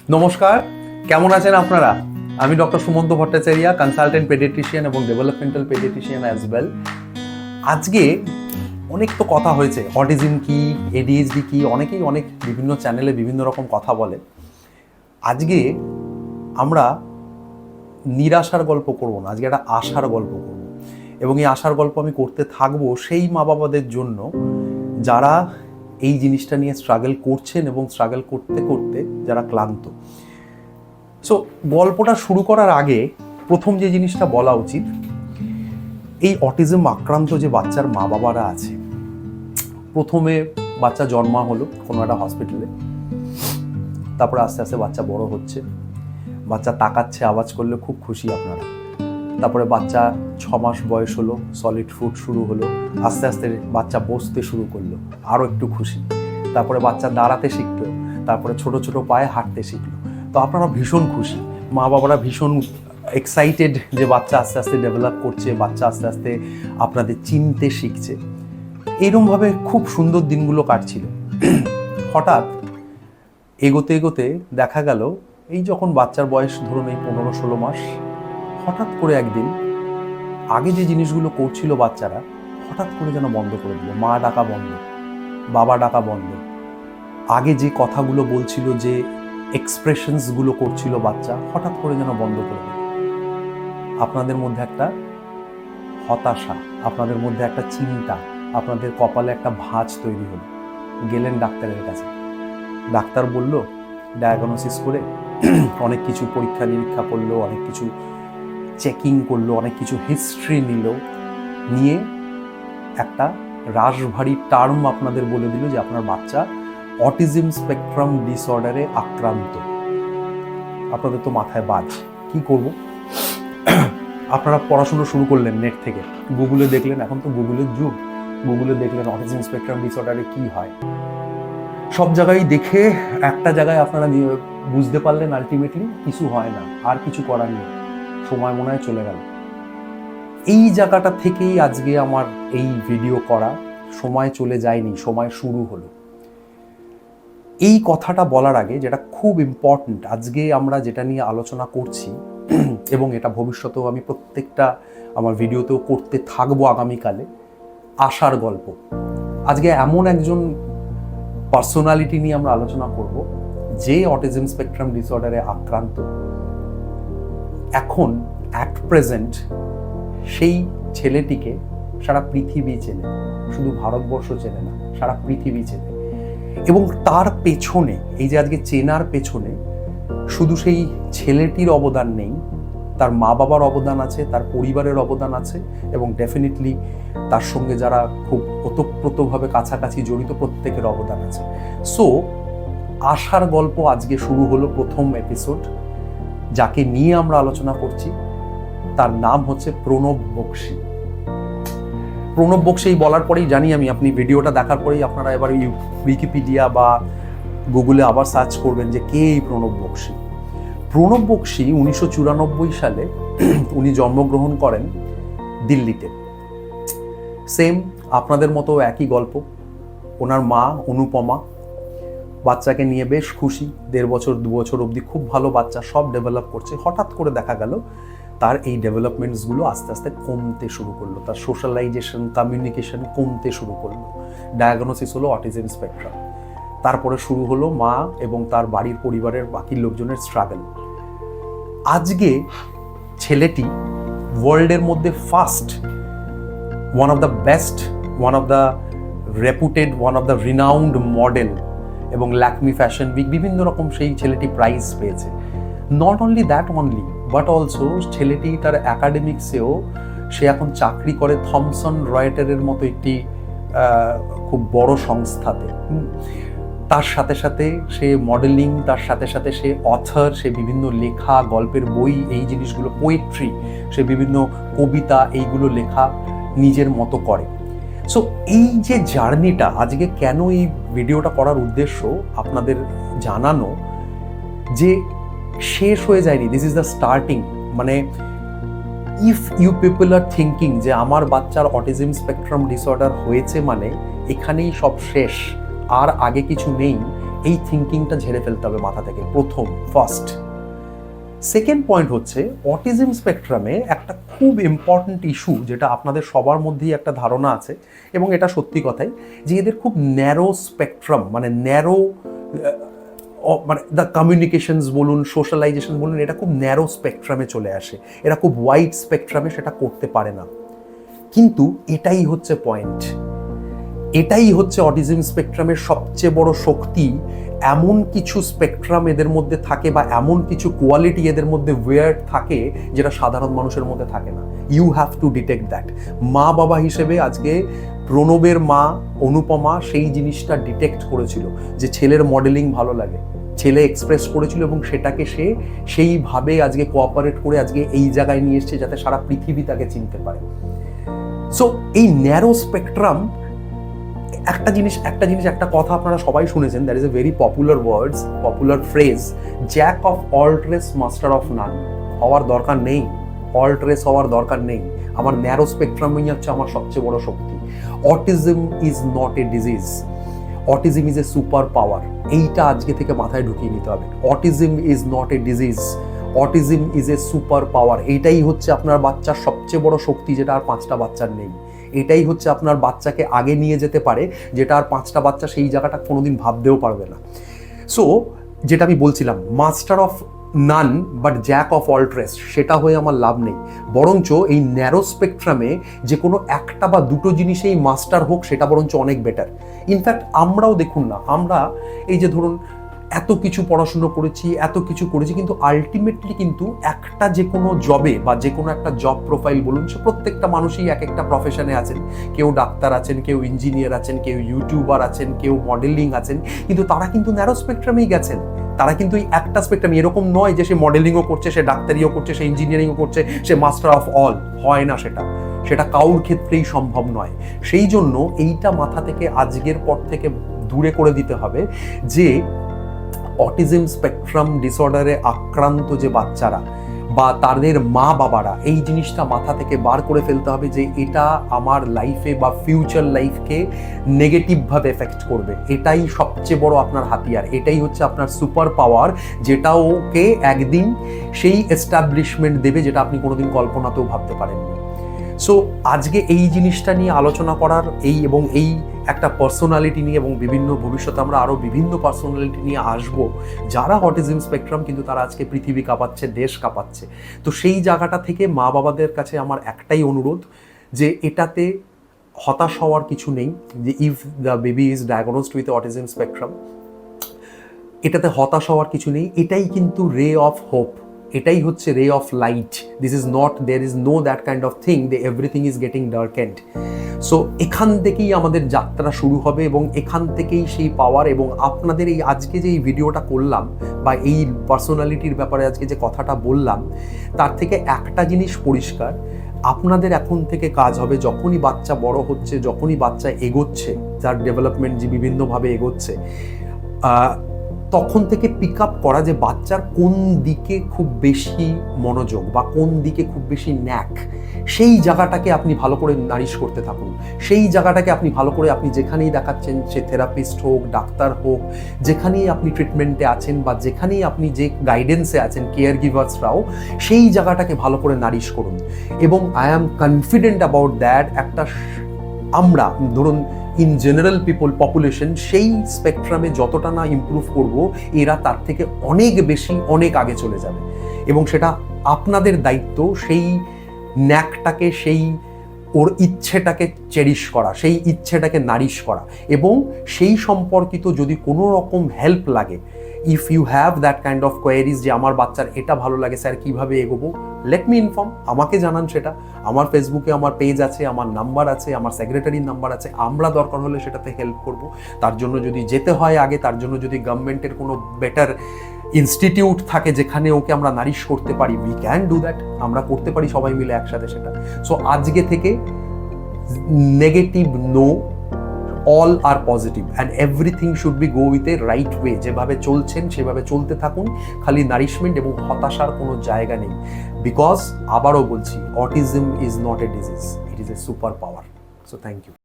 নমস্কার, কেমন আছেন আপনারা? আমি doctor Sumanta Bhattacharya, consultant pediatrician এবং ডেভেলপমেন্টাল পেডিয়াট্রিশিয়ান অ্যাজ ওয়েল। আজকে অনেক তো কথা হয়েছে, অটিজম কি, এডিএইচডি কি, অনেকেই অনেক বিভিন্ন চ্যানেলে বিভিন্ন রকম কথা বলে। আজকে আমরা নিরাশার গল্প করব না, আজকে একটা আশার গল্প করব, এবং এই আশার গল্প আমি করতে থাকবো সেই মা বাবাদের জন্য যারা এই জিনিসটা নিয়ে স্ট্রাগল করছেন এবং স্ট্রাগল করতে করতে যারা ক্লান্ত। সো গল্পটা শুরু করার আগে প্রথম যে জিনিসটা বলা উচিত, এই অটিজম আক্রান্ত যে বাচ্চার মা বাবারা আছে, প্রথমে বাচ্চা জন্মা হলো কোনো একটা হসপিটালে, তারপরে আস্তে আস্তে বাচ্চা বড় হচ্ছে, বাচ্চা তাকাচ্ছে, আওয়াজ করলে খুব খুশি আপনারা। তারপরে বাচ্চা 6 মাস বয়স হলো, সলিড ফুড শুরু হলো, আস্তে আস্তে বাচ্চা বসতে শুরু করলো, আরও একটু খুশি। তারপরে বাচ্চা দাঁড়াতে শিখলো, তারপরে ছোট ছোট পায়ে হাঁটতে শিখলো। তো আপনারা ভীষণ খুশি, মা বাবারা ভীষণ এক্সাইটেড যে বাচ্চা আস্তে আস্তে ডেভেলপ করছে, বাচ্চা আস্তে আস্তে আপনাদের চিনতে শিখছে। এরকমভাবে খুব সুন্দর দিনগুলো কাটছিল। হঠাৎ এগোতে এগোতে দেখা গেল, এই যখন বাচ্চার বয়স ধরুন এই 15-16 মাস, হঠাৎ করে একদিন আগে যে জিনিসগুলো করছিল বাচ্চারা, হঠাৎ করে যেন বন্ধ করে দিল। মা ডাকা বন্ধ, বাবা ডাকা বন্ধ। আগে যে কথাগুলো বলছিল, যে এক্সপ্রেশনসগুলো করছিল বাচ্চা, হঠাৎ করে যেন বন্ধ করে দিল। আপনাদের মধ্যে একটা হতাশা, আপনাদের মধ্যে একটা চিন্তা, আপনাদের কপালে একটা ভাঁজ তৈরি হলো। গেলেন ডাক্তারের কাছে, ডাক্তার বলল, ডায়াগনোসিস করে অনেক কিছু পরীক্ষা নিরীক্ষা করলো, অনেক কিছু চেকিং করলো, অনেক কিছু হিস্ট্রি নিল, নিয়ে একটা রাশভারী টার্ম আপনাদের বলে দিল যে আপনার বাচ্চা অটিজম স্পেকট্রাম ডিসঅর্ডারে আক্রান্ত। আপনাদের তো মাথায় বাজ, কি করব? আপনারা পড়াশুনো শুরু করলেন নেট থেকে, গুগলে দেখলেন, এখন তো গুগলের যুগ, গুগলে দেখলেন অটিজম স্পেকট্রাম ডিসঅর্ডারে কি হয়। সব জায়গায় দেখে একটা জায়গায় আপনারা বুঝতে পারলেন আলটিমেটলি কিছু হয় না, আর কিছু করার নেই, সময় মনে হয় চলে গেল। এই জায়গাটা থেকেই আজকে আমার এই ভিডিও করা। সময় চলে যায়নি, সময় শুরু হলো। এই কথাটা বলার আগে, যেটা খুব ইম্পর্ট্যান্ট, আজকে আমরা যেটা নিয়ে আলোচনা করছি এবং এটা ভবিষ্যতেও আমি প্রত্যেকটা আমার ভিডিওতেও করতে থাকবো আগামীকালে, আশার গল্প। আজকে এমন একজন পার্সোনালিটি নিয়ে আমরা আলোচনা করব যে অটিজম স্পেকট্রাম ডিসঅর্ডারে আক্রান্ত। এখন অ্যাট প্রেজেন্ট সেই ছেলেটিকে সারা পৃথিবী চেনে, শুধু ভারতবর্ষ চেনে না, সারা পৃথিবী চেনে। এবং তার পেছনে, এই যে আজকে চেনার পেছনে শুধু সেই ছেলেটির অবদান নেই, তার মা বাবার অবদান আছে, তার পরিবারের অবদান আছে, এবং ডেফিনেটলি তার সঙ্গে যারা খুব ওতপ্রোতভাবে কাছাকাছি জড়িত, প্রত্যেকের অবদান আছে। সো আশার গল্প আজকে শুরু হলো, প্রথম এপিসোড। যাকে নিয়ে আমরা আলোচনা করছি তার নাম হচ্ছে প্রণব বক্সী। প্রণব বক্সী বলার পরেই জানি আমি, আপনি ভিডিওটা দেখার পরেই আপনারা এবার উইকিপিডিয়া বা গুগলে আবার সার্চ করবেন যে কে এই প্রণব বক্সী। প্রণব বক্সী 1994 সালে উনি জন্মগ্রহণ করেন দিল্লিতে। সেম আপনাদের মতো একই গল্প। ওনার মা অনুপমা বাচ্চাকে নিয়ে বেশ খুশি, 1.5 বছর 2 বছর অবধি খুব ভালো বাচ্চা, সব ডেভেলপ করছে। হঠাৎ করে দেখা গেল তার এই ডেভেলপমেন্টসগুলো আস্তে আস্তে কমতে শুরু করলো, তার সোশ্যালাইজেশন, কমিউনিকেশন কমতে শুরু করলো। ডায়াগনোসিস হলো অটিজম স্পেকট্রাম। তারপরে শুরু হলো মা এবং তার বাড়ির পরিবারের বাকি লোকজনের স্ট্রাগল। আজকে ছেলেটি ওয়ার্ল্ডের মধ্যে first, one of the best, one of the রেপুটেড, one of the renowned model, এবং ল্যাকমি ফ্যাশন উইক বিভিন্ন রকম সেই ছেলেটি প্রাইজ পেয়েছে। Not only that only, but also ছেলেটি তার অ্যাকাডেমিক্সেও সে এখন চাকরি করে থমসন রয়টারের মতো একটি খুব বড় সংস্থাতে। তার সাথে সাথে সে মডেলিং, তার সাথে সাথে সে অথর, সে বিভিন্ন লেখা, গল্পের বই, এই জিনিসগুলো, পোয়েট্রি, সে বিভিন্ন কবিতা, এইগুলো লেখা নিজের মতো করে। সো এই যে জার্নিটা, আজকে কেন এই ভিডিওটা করার উদ্দেশ্য আপনাদের জানানো, যে শেষ হয়ে যায়নি, দিস ইজ দ্য স্টার্টিং। মানে if you people are thinking যে আমার বাচ্চার অটিজম স্পেকট্রাম ডিসঅর্ডার হয়েছে মানে এখানেই সব শেষ, আর আগে কিছু নেই, এই থিঙ্কিংটা ঝেড়ে ফেলতে হবে মাথা থেকে, প্রথম ফার্স্ট। সেকেন্ড পয়েন্ট হচ্ছে অটিজম স্পেকট্রামে একটা খুব ইম্পর্ট্যান্ট ইস্যু, যেটা আপনাদের সবার মধ্যেই একটা ধারণা আছে এবং এটা সত্যি কথাই, যে এদের খুব ন্যারো স্পেকট্রাম, মানে ন্যারো, মানে দ্য কমিউনিকেশনস বলুন, সোশ্যালাইজেশন বলুন, এটা খুব ন্যারো স্পেকট্রামে চলে আসে, এরা খুব ওয়াইড স্পেকট্রামে সেটা করতে পারে না। কিন্তু এটাই হচ্ছে পয়েন্ট, এটাই হচ্ছে অটিজম স্পেকট্রামের সবচেয়ে বড় শক্তি। এমন কিছু স্পেকট্রাম এদের মধ্যে থাকে বা এমন কিছু কোয়ালিটি এদের মধ্যে ওয়ার্ড থাকে যেটা সাধারণ মানুষের মধ্যে থাকে না। You have to detect that. মা বাবা হিসেবে আজকে প্রণবের মা অনুপমা সেই জিনিসটা ডিটেক্ট করেছিল যে ছেলের মডেলিং ভালো লাগে, ছেলে এক্সপ্রেস করেছিল এবং সেটাকে সে সেইভাবে আজকে কোঅপারেট করে আজকে এই জায়গায় নিয়ে এসছে যাতে সারা পৃথিবী তাকে চিনতে পারে। সো এই ন্যারো স্পেকট্রাম, একটা কথা আপনারা সবাই শুনেছেন, that is a very popular phrase, Jack of all trace master of নান। হওয়ার দরকার নেই, অল ট্রেস হওয়ার দরকার নেই। আমার ন্যারো স্পেকট্রামই হচ্ছে আমার সবচেয়ে বড় শক্তি। Autism is not a disease, autism is a super power. এইটা আজকে থেকে মাথায় ঢুকিয়ে নিতে হবে। Autism is not a disease, autism is a super power. এইটাই হচ্ছে আপনার বাচ্চার সবচেয়ে বড় শক্তি, যেটা আর 5টা বাচ্চার নেই। এটাই হচ্ছে আপনার বাচ্চাকে আগে নিয়ে যেতে পারে, যেটা আর 5টা বাচ্চা সেই জায়গাটা কোনোদিন ভাবতেও পারবে না। সো যেটা আমি বলছিলাম, master of none but Jack of all trace, সেটা হয়ে আমার লাভ নেই। বরঞ্চ এই ন্যারো স্পেকট্রামে যে কোনো একটা বা দুটো জিনিসেই মাস্টার হোক, সেটা বরঞ্চ অনেক বেটার। ইনফ্যাক্ট আমরাও দেখুন না, আমরা এই যে ধরুন এত কিছু পড়াশুনো করেছি, এত কিছু করেছি, কিন্তু আলটিমেটলি কিন্তু একটা যে কোনো জবে বা যে কোনো একটা জব প্রোফাইল বলুন, সে প্রত্যেকটা মানুষই এক একটা প্রফেশনে আছেন। কেউ ডাক্তার আছেন, কেউ ইঞ্জিনিয়ার আছেন, কেউ ইউটিউবার আছেন, কেউ মডেলিং আছেন, কিন্তু তারা কিন্তু ন্যারো স্পেকট্রামেই গেছেন। তারা কিন্তু এই একটা স্পেকট্রাম, এরকম নয় যে সে মডেলিংও করছে, সে ডাক্তারিও করছে, সে ইঞ্জিনিয়ারিংও করছে, সে মাস্টার অফ অল। হয় না, সেটা কারোর ক্ষেত্রেই সম্ভব নয়। সেই জন্য এইটা মাথা থেকে আজকের পর থেকে দূরে করে দিতে হবে যে অটিজম স্পেকট্রাম ডিসঅর্ডারে আক্রান্ত যে বাচ্চারা বা তাদের মা বাবারা, এই জিনিসটা মাথা থেকে বার করে ফেলতে হবে যে এটা আমার লাইফে বা ফিউচার লাইফকে নেগেটিভভাবে এফেক্ট করবে। এটাই সবচেয়ে বড় আপনার হাতিয়ার, এটাই হচ্ছে আপনার সুপার পাওয়ার, যেটা ওকে একদিন সেই এস্টাবলিশমেন্ট দেবে যেটা আপনি কোনোদিন কল্পনাতেও ভাবতে পারেননি। সো আজকে এই জিনিসটা নিয়ে আলোচনা করার, এই একটা পার্সোনালিটি নিয়ে, এবং ভবিষ্যতে আমরা আরও বিভিন্ন পার্সোনালিটি নিয়ে আসবো যারা অটিজম স্পেকট্রাম, কিন্তু তারা আজকে পৃথিবী কাঁপাচ্ছে, দেশ কাঁপাচ্ছে। তো সেই জায়গাটা থেকে মা বাবাদের কাছে আমার একটাই অনুরোধ যে এটাতে হতাশ হওয়ার কিছু নেই। যে if the baby is ডায়াগনোজড with autism spectrum, এটাতে হতাশ হওয়ার কিছু নেই। এটাই কিন্তু রে অফ হোপ, এটাই হচ্ছে ray of light. This is not, there is no that kind of thing they everything is getting darkened. So এখান থেকেই আমাদের যাত্রা শুরু হবে এবং এখান থেকেই সেই পাওয়ার। এবং আপনাদের এই আজকে যে এই ভিডিওটা করলাম বা এই পার্সোনালিটির ব্যাপারে আজকে যে কথাটা বললাম, তার থেকে একটা জিনিস পরিষ্কার, আপনাদের এখন থেকে কাজ হবে, যখনই বাচ্চা বড় হচ্ছে, যখনই বাচ্চা এগোচ্ছে, তার ডেভেলপমেন্ট যে বিভিন্নভাবে এগোচ্ছে, তখন থেকে পিক আপ করা যে বাচ্চার কোন দিকে খুব বেশি মনোযোগ বা কোন দিকে খুব বেশি ন্যাক, সেই জায়গাটাকে আপনি ভালো করে নারিশ করতে থাকুন। সেই জায়গাটাকে আপনি ভালো করে, আপনি যেখানেই দেখাচ্ছেন, সে থেরাপিস্ট হোক, ডাক্তার হোক, যেখানেই আপনি ট্রিটমেন্টে আছেন বা যেখানেই আপনি যে গাইডেন্সে আছেন, কেয়ার গিভার্সরাও, সেই জায়গাটাকে ভালো করে নারিশ করুন। এবং I am confident about that, আমরা ধরুন ইন জেনারেল পপুলেশন সেই স্পেকট্রামে যতটা না ইমপ্রুভ করব, এরা তার থেকে অনেক বেশি, অনেক আগে চলে যাবে। এবং সেটা আপনাদের দায়িত্ব সেই ন্যাকটাকে, সেই ওর ইচ্ছেটাকে চেরিশ করা, সেই ইচ্ছেটাকে নারিশ করা। এবং সেই সম্পর্কিত যদি কোনো রকম হেল্প লাগে, if you have that kind of queries যে আমার বাচ্চার এটা ভালো লাগে স্যার, কীভাবে এগোবো, লেট মি ইনফর্ম, আমাকে জানান। সেটা আমার ফেসবুকে আমার পেজ আছে, আমার নাম্বার আছে, আমার সেক্রেটারির নাম্বার আছে, আমরা দরকার হলে সেটাতে হেল্প করব। তার জন্য যদি যেতে হয় আগে, তার জন্য যদি গভর্নমেন্টের কোনো বেটার ইনস্টিটিউট থাকে যেখানে ওকে আমরা নারিশ করতে পারি, উই ক্যান ডু দ্যাট, আমরা করতে পারি সবাই মিলে একসাথে সেটা। সো আজকে থেকে negative no, all are positive and everything should be go with a right way। যেভাবে চলছেন সেভাবে চলতে থাকুন, খালি নারিশমেন্ট এবং হতাশার কোনো জায়গা নেই। বিকজ আবারও বলছি, autism is not a disease, it is a super power. So thank you.